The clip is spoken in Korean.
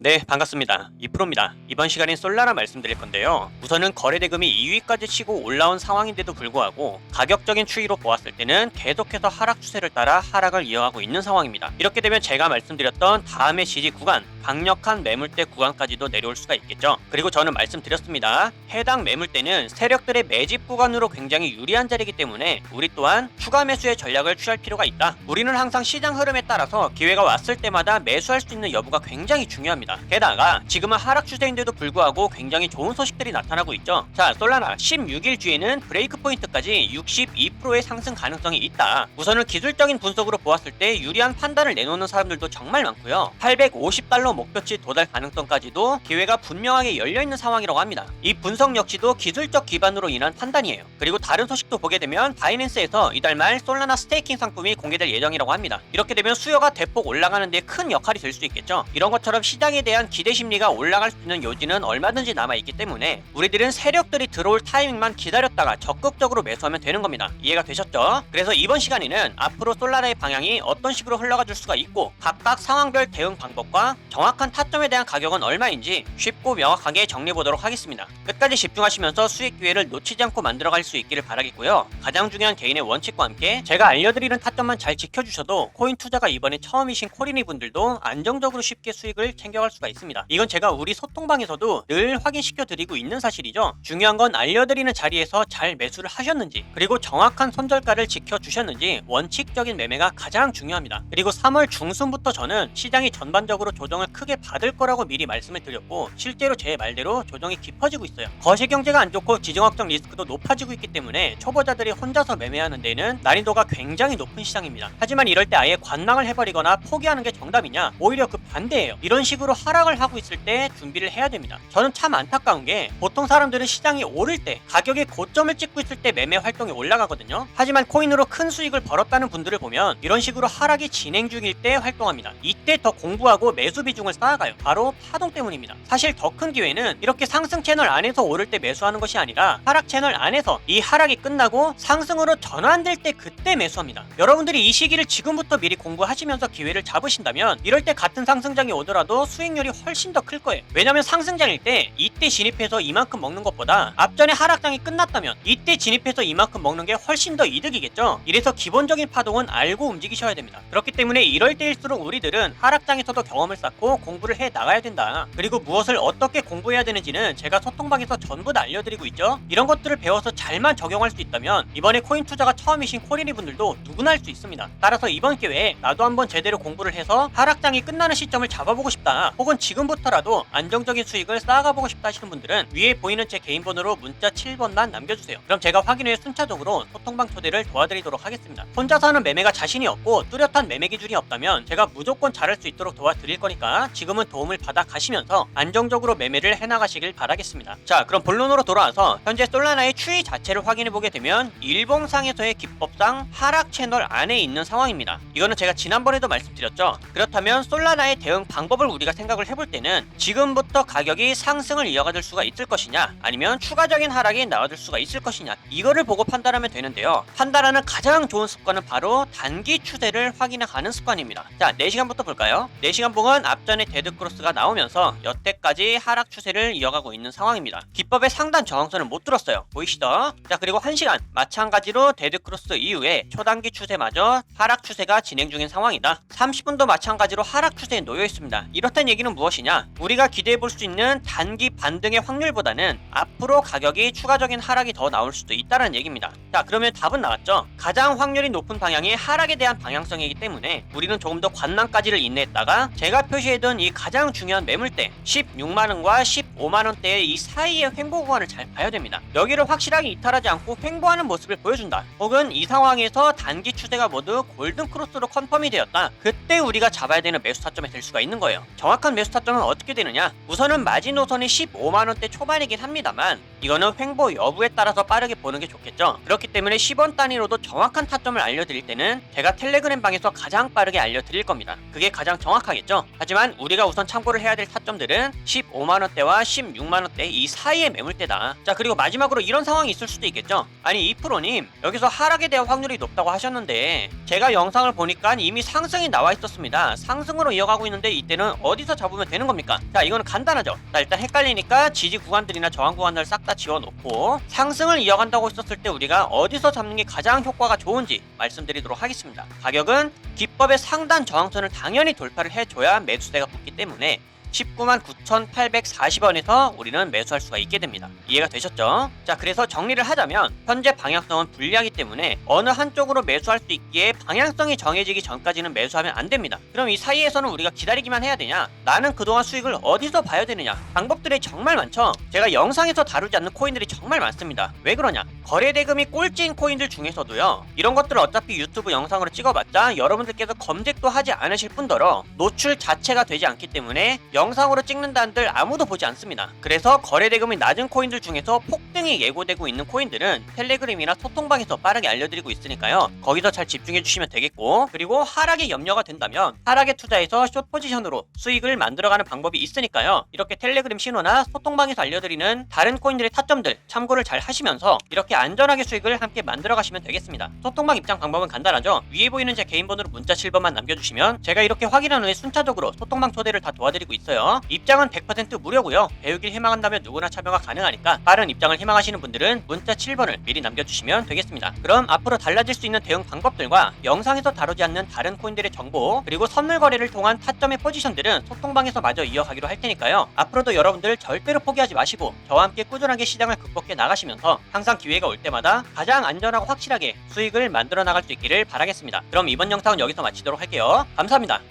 네, 반갑습니다. 이프로입니다. 이번 시간엔 솔라나 말씀드릴 건데요. 우선은 거래 대금이 2위까지 치고 올라온 상황인데도 불구하고 가격적인 추이로 보았을 때는 계속해서 하락 추세를 따라 하락을 이어가고 있는 상황입니다. 이렇게 되면 제가 말씀드렸던 다음의 지지 구간, 강력한 매물대 구간까지도 내려올 수가 있겠죠. 그리고 저는 말씀드렸습니다. 해당 매물대는 세력들의 매집 구간으로 굉장히 유리한 자리이기 때문에 우리 또한 추가 매수의 전략을 취할 필요가 있다. 우리는 항상 시장 흐름에 따라서 기회가 왔을 때마다 매수할 수 있는 여부가 굉장히 중요합니다. 게다가 지금은 하락 추세인데도 불구하고 굉장히 좋은 소식들이 나타나고 있죠. 자, 솔라나 16일 뒤에는 브레이크 포인트까지 62%의 상승 가능성이 있다. 우선은 기술적인 분석으로 보았을 때 유리한 판단을 내놓는 사람들도 정말 많고요. 850달러 목표치 도달 가능성까지도 기회가 분명하게 열려있는 상황이라고 합니다. 이 분석 역시도 기술적 기반으로 인한 판단이에요. 그리고 다른 소식도 보게 되면 바이낸스에서 이달 말 솔라나 스테이킹 상품이 공개될 예정이라고 합니다. 이렇게 되면 수요가 대폭 올라가는 데 큰 역할이 될 수 있겠죠. 이런 것처럼 시장에 대한 기대 심리가 올라갈 수 있는 요지는 얼마든지 남아있기 때문에 우리들은 세력들이 들어올 타이밍만 기다렸다가 적극적으로 매수하면 되는 겁니다. 이해가 되셨죠? 그래서 이번 시간에는 앞으로 솔라나의 방향이 어떤 식으로 흘러가 줄 수가 있고 각각 상황별 대응 방법과 정확한 타점에 대한 가격은 얼마인지 쉽고 명확하게 정리해보도록 하겠습니다. 끝까지 집중하시면서 수익 기회를 놓치지 않고 만들어갈 수 있기를 바라겠고요. 가장 중요한 개인의 원칙과 함께 제가 알려드리는 타점만 잘 지켜주셔도 코인 투자가 이번에 처음이신 코리니 분들도 안정적으로 쉽게 수익을 챙겨갈 수가 있습니다. 이건 제가 우리 소통방에서도 늘 확인시켜 드리고 있는 사실이죠. 중요한 건 알려드리는 자리에서 잘 매수를 하셨는지, 그리고 정확한 손절가를 지켜주셨는지 원칙적인 매매가 가장 중요합니다. 그리고 3월 중순부터 저는 시장이 전반적으로 조정을 크게 받을 거라고 미리 말씀을 드렸고 실제로 제 말대로 조정이 깊어지고 있어요. 거시 경제가 안 좋고 지정학적 리스크도 높아지고 있기 때문에 초보자들이 혼자서 매매하는 데는 난이도가 굉장히 높은 시장입니다. 하지만 이럴 때 아예 관망을 해버리거나 포기하는 게 정답이냐? 오히려 그 반대예요. 이런 식으로 하락을 하고 있을 때 준비를 해야 됩니다. 저는 참 안타까운 게 보통 사람들은 시장이 오를 때 가격의 고점을 찍고 있을 때 매매 활동이 올라가거든요. 하지만 코인으로 큰 수익을 벌었다는 분들을 보면 이런 식으로 하락이 진행 중일 때 활동합니다. 이때 더 공부하고 매수 비중을 쌓아가요. 바로 파동 때문입니다. 사실 더 큰 기회는 이렇게 상승 채널 안에서 오를 때 매수하는 것이 아니라 하락 채널 안에서 이 하락이 끝나고 상승으로 전환될 때 그때 매수합니다. 여러분들이 이 시기를 지금부터 미리 공부하시면서 기회를 잡으신다면 이럴 때 같은 상승장이 오더라도 수익률이 훨씬 더 클 거예요. 왜냐면 상승장일 때 이때 진입해서 이만큼 먹는 것보다 앞전에 하락장이 끝났다면 이때 진입해서 이만큼 먹는 게 훨씬 더 이득이겠죠. 이래서 기본적인 파동은 알고 움직이셔야 됩니다. 그렇기 때문에 이럴 때일수록 우리들은 하락장에서도 경험을 쌓고 공부를 해 나가야 된다. 그리고 무엇을 어떻게 공부해야 되는지는 제가 소통방에서 전부 다 알려드리고 있죠. 이런 것들을 배워서 잘만 적용할 수 있다면 이번에 코인 투자가 처음이신 코리니 분들도 누구나 할 수 있습니다. 따라서 이번 기회에 나도 한번 제대로 공부를 해서 하락장이 끝나는 시점을 잡아보고 싶다, 혹은 지금부터라도 안정적인 수익을 쌓아가보고 싶다 하시는 분들은 위에 보이는 제 개인 번호로 문자 7번만 남겨주세요. 그럼 제가 확인 후에 순차적으로 소통방 초대를 도와드리도록 하겠습니다. 혼자서 하는 매매가 자신이 없고 뚜렷한 매매 기준이 없다면 제가 무조건 잘할 수 있도록 도와드릴 거니까 지금은 도움을 받아 가시면서 안정적으로 매매를 해나가시길 바라겠습니다. 자, 그럼 본론으로 돌아와서 현재 솔라나의 추이 자체를 확인해보게 되면 일봉상에서의 기법상 하락 채널 안에 있는 상황입니다. 이거는 제가 지난번에도 말씀드렸죠. 그렇다면 솔라나의 대응 방법을 우리가 생각을 해볼 때는 지금부터 가격이 상승을 이어가줄 수가 있을 것이냐, 아니면 추가적인 하락이 나와줄 수가 있을 것이냐, 이거를 보고 판단하면 되는데요. 판단하는 가장 좋은 습관은 바로 단기 추세를 확인하는 습관입니다. 자, 4시간부터 볼까요? 4시간 봉은 앞전에 데드크로스가 나오면서 여태까지 하락 추세를 이어가고 있는 상황입니다. 기법의 상단 저항선을 못 뚫었어요. 보이시죠? 자, 그리고 1시간 마찬가지로 데드크로스 이후에 초단기 추세마저 하락 추세가 진행 중인 상황이다. 30분도 마찬가지로 하락 추세에 놓여 있습니다. 이렇다는 얘기는 무엇이냐? 우리가 기대해 볼 수 있는 단기 반등의 확률보다는 앞으로 가격이 추가적인 하락이 더 나올 수도 있다는 얘기입니다. 자, 그러면 답은 나왔죠? 가장 확률이 높은 방향이 하락에 대한 방향성이기 때문에 우리는 조금 더 관망까지를 인내했다가 제가 표시해둔 이 가장 중요한 매물대 16만원과 15만원대의 이 사이의 횡보 구간을 잘 봐야 됩니다. 여기를 확실하게 이탈하지 않고 횡보하는 모습을 보여준다, 혹은 이 상황에서 단기 추세가 모두 골든 크로스로 컨펌이 되었다, 그때 우리가 잡아야 되는 매수 타점이 될 수가 있는 거예요. 정확한 매수 타점은 어떻게 되느냐? 우선은 마지노선이 15만원대 초반이긴 합니다만 이거는 횡보 여부에 따라서 빠르게 보는 게 좋겠죠. 그렇기 때문에 10원 단위로도 정확한 타점을 알려드릴 때는 제가 텔레그램 방에서 가장 빠르게 알려드릴 겁니다. 그게 가장 정확하겠죠. 하지만 우리가 우선 참고를 해야 될 타점들은 15만원대와 16만원대 이 사이의 매물대다. 자, 그리고 마지막으로 이런 상황이 있을 수도 있겠죠. 아니, 이프로님 여기서 하락에 대한 확률이 높다고 하셨는데 제가 영상을 보니까 이미 상승이 나와 있었습니다. 상승으로 이어가고 있는데 이때는 어디서 어디서 잡으면 되는 겁니까? 자, 이거는 간단하죠. 자, 일단 헷갈리니까 지지 구간들이나 저항 구간들을 싹 다 지워놓고 상승을 이어간다고 했었을 때 우리가 어디서 잡는 게 가장 효과가 좋은지 말씀드리도록 하겠습니다. 가격은 기법의 상단 저항선을 당연히 돌파를 해줘야 매수세가 붙기 때문에 199,840원에서 우리는 매수할 수가 있게 됩니다. 이해가 되셨죠? 자, 그래서 정리를 하자면 현재 방향성은 불리하기 때문에 어느 한쪽으로 매수할 수 있기에 방향성이 정해지기 전까지는 매수하면 안 됩니다. 그럼 이 사이에서는 우리가 기다리기만 해야 되냐? 나는 그동안 수익을 어디서 봐야 되느냐? 방법들이 정말 많죠? 제가 영상에서 다루지 않는 코인들이 정말 많습니다. 왜 그러냐? 거래대금이 꼴찌인 코인들 중에서도요, 이런 것들을 어차피 유튜브 영상으로 찍어봤자 여러분들께서 검색도 하지 않으실 뿐더러 노출 자체가 되지 않기 때문에 영상으로 찍는다는들 아무도 보지 않습니다. 그래서 거래대금이 낮은 코인들 중에서 폭등이 예고되고 있는 코인들은 텔레그램이나 소통방에서 빠르게 알려드리고 있으니까요, 거기서 잘 집중해 주시면 되겠고, 그리고 하락에 염려가 된다면 하락에 투자해서 숏 포지션으로 수익을 만들어가는 방법이 있으니까요, 이렇게 텔레그램 신호나 소통방에서 알려드리는 다른 코인들의 타점들 참고를 잘 하시면서 이렇게 안전하게 수익을 함께 만들어 가시면 되겠습니다. 소통방 입장 방법은 간단하죠. 위에 보이는 제 개인 번호로 문자 7번만 남겨주시면 제가 이렇게 확인한 후에 순차적으로 소통방 초대를 다 도와드리고 있어요. 입장은 100% 무료고요. 배우길 희망한다면 누구나 참여가 가능하니까 빠른 입장을 희망하시는 분들은 문자 7번을 미리 남겨주시면 되겠습니다. 그럼 앞으로 달라질 수 있는 대응 방법들과 영상에서 다루지 않는 다른 코인들의 정보, 그리고 선물 거래를 통한 타점의 포지션들은 소통방에서 마저 이어가기로 할 테니까요, 앞으로도 여러분들 절대로 포기하지 마시고 저와 함께 꾸준하게 시장을 극복해 나가시면서 항상 기회가 올 때마다 가장 안전하고 확실하게 수익을 만들어 나갈 수 있기를 바라겠습니다. 그럼 이번 영상은 여기서 마치도록 할게요. 감사합니다.